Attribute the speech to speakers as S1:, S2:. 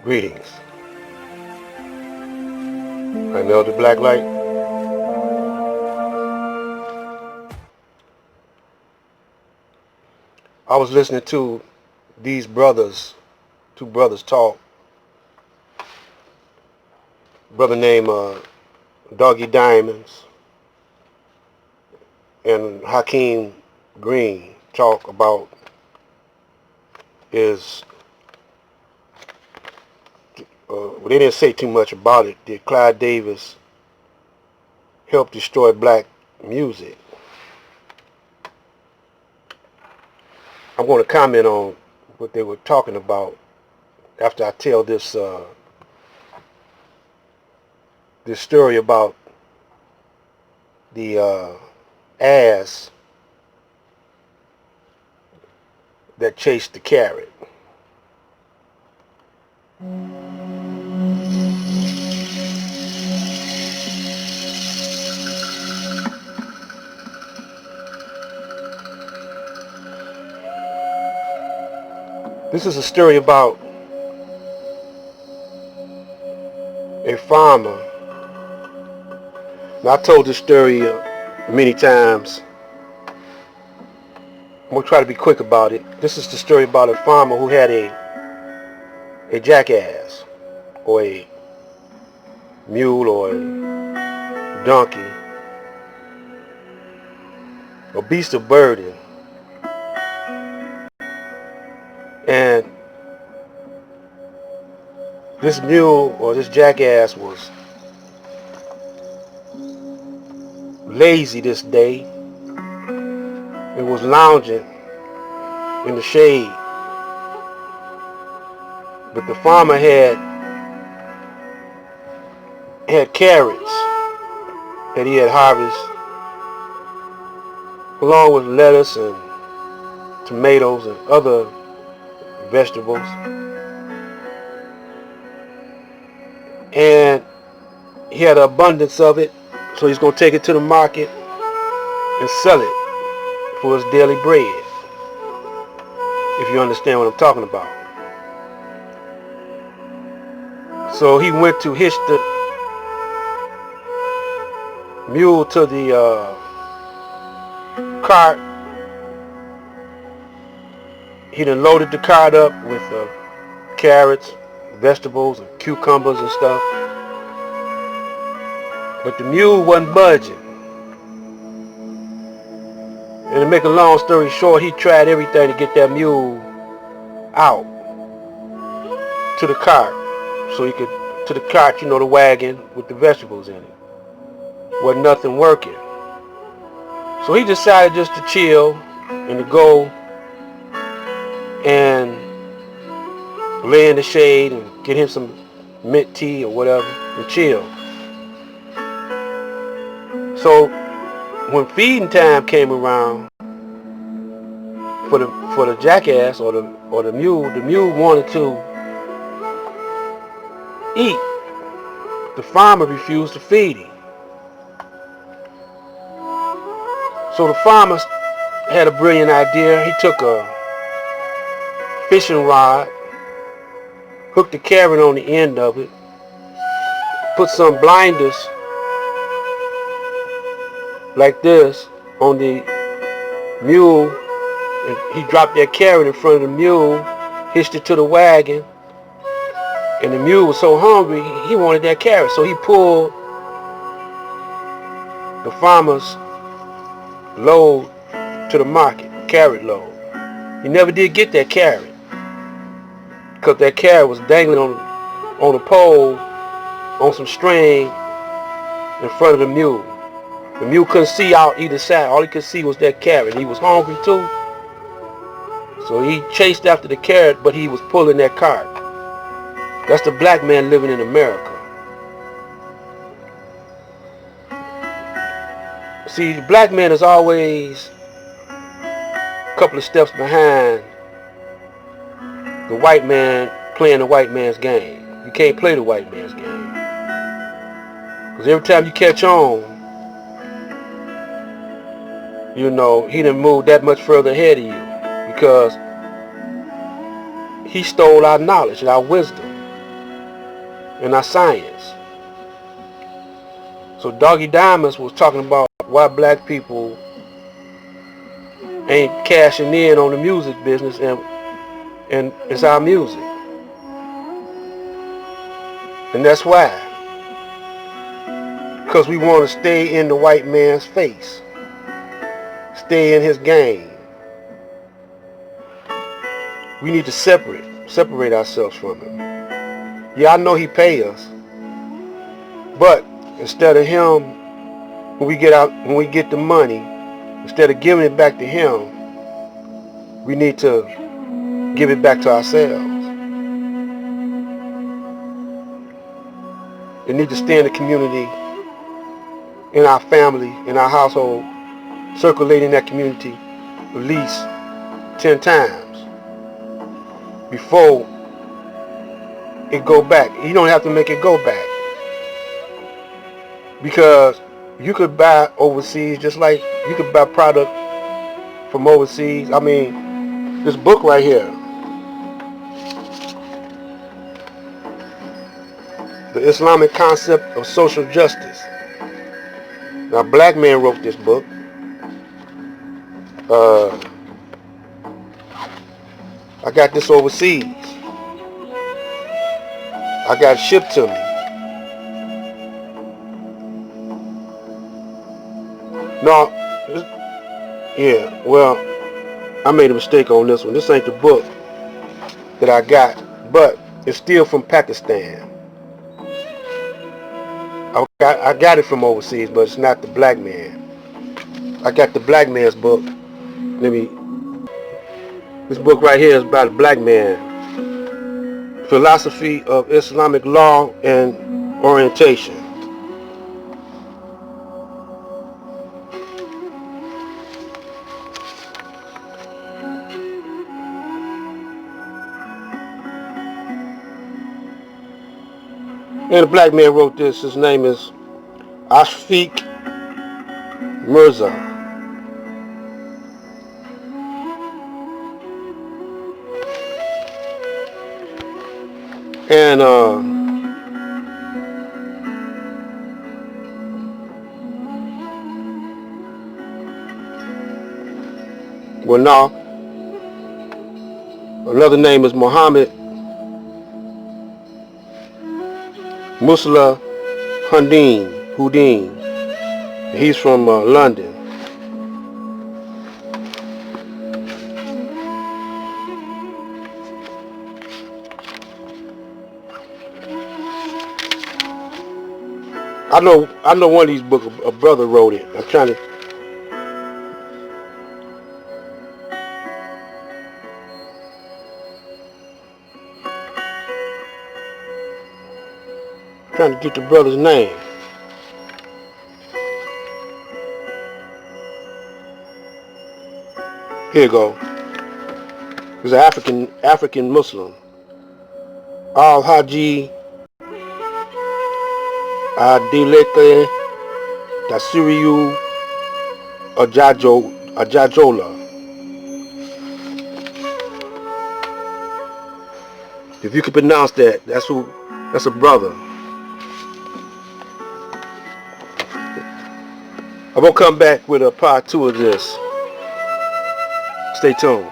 S1: Greetings. I'm Elder Blacklight. I was listening to these brothers, two brothers talk. Brother named Doggy Diamonds and Hakeem Green talk about is, they didn't say too much about it. Did Clive Davis help destroy black music? I'm going to comment on what they were talking about after I tell this this story about the ass that chased the carrot. This is a story about a farmer. Now, I told this story many times. I'm going to try to be quick about it. This is the story about a farmer who had a jackass or a mule or a donkey, a beast of burden. And this mule or this jackass was lazy this day. It was lounging in the shade. But the farmer had carrots that he had harvested, along with lettuce and tomatoes and other vegetables. And he had an abundance of it, so he's going to take it to the market and sell it for his daily bread, if you understand what I'm talking about. So he went to hitch the mule to the cart. He done loaded the cart up with carrots, vegetables, and cucumbers and stuff. But the mule wasn't budging. And to make a long story short, he tried everything to get that mule out to the cart. So he could, to the cart, the wagon with the vegetables in it. Wasn't nothing working. So he decided just to chill and to go and lay in the shade and get him some mint tea or whatever and chill. So when feeding time came around for the jackass or the mule wanted to eat. The farmer refused to feed him. So the farmer had a brilliant idea. He took a fishing rod, hooked the carrot on the end of it, put some blinders like this on the mule, and he dropped that carrot in front of the mule, hitched it to the wagon, and the mule was so hungry he wanted that carrot. So he pulled the farmer's load to the market, carrot load. He never did get that carrot because that carrot was dangling on a pole on some string in front of the mule. The mule couldn't see out either side. All he could see was that carrot. He was hungry too. So he chased after the carrot, but he was pulling that cart. That's the black man living in America. See, the black man is always a couple of steps behind the white man playing the white man's game. You can't play the white man's game. Because every time you catch on, he done moved that much further ahead of you because he stole our knowledge and our wisdom. and our science. So Doggy Diamonds was talking about why black people ain't cashing in on the music business, and it's our music. And that's why. Because we want to stay in the white man's face. Stay in his game. We need to separate ourselves from him. Yeah, I know he pay us. But instead of him, when we get the money, instead of giving it back to him, we need to give it back to ourselves. It needs to stay in the community, in our family, in our household, circulating that community at least 10 times before it go back. You don't have to make it go back, because you could buy overseas just like you could buy product from overseas. I mean, this book right here, The Islamic Concept of Social Justice. Now, a black man wrote this book. I got this overseas. I got it shipped to me. No, yeah, well, I made a mistake on this one. This ain't the book that I got, but it's still from Pakistan. I got it from overseas, but it's not the black man. I got the black man's book. This book right here is about a black man. Philosophy of Islamic Law and Orientation. And the black man wrote this. His name is Ashfiq Mirza. And well, now another name is Muhammad Musla Houdin. He's from London. I know one of these books, a brother wrote it. I'm trying to get the brother's name. Here you go. He's an African Muslim. Al-Haji Adilete Tasiriu Ajajola. If you can pronounce that, that's a brother. I'm gonna come back with a part 2 of this. Stay tuned.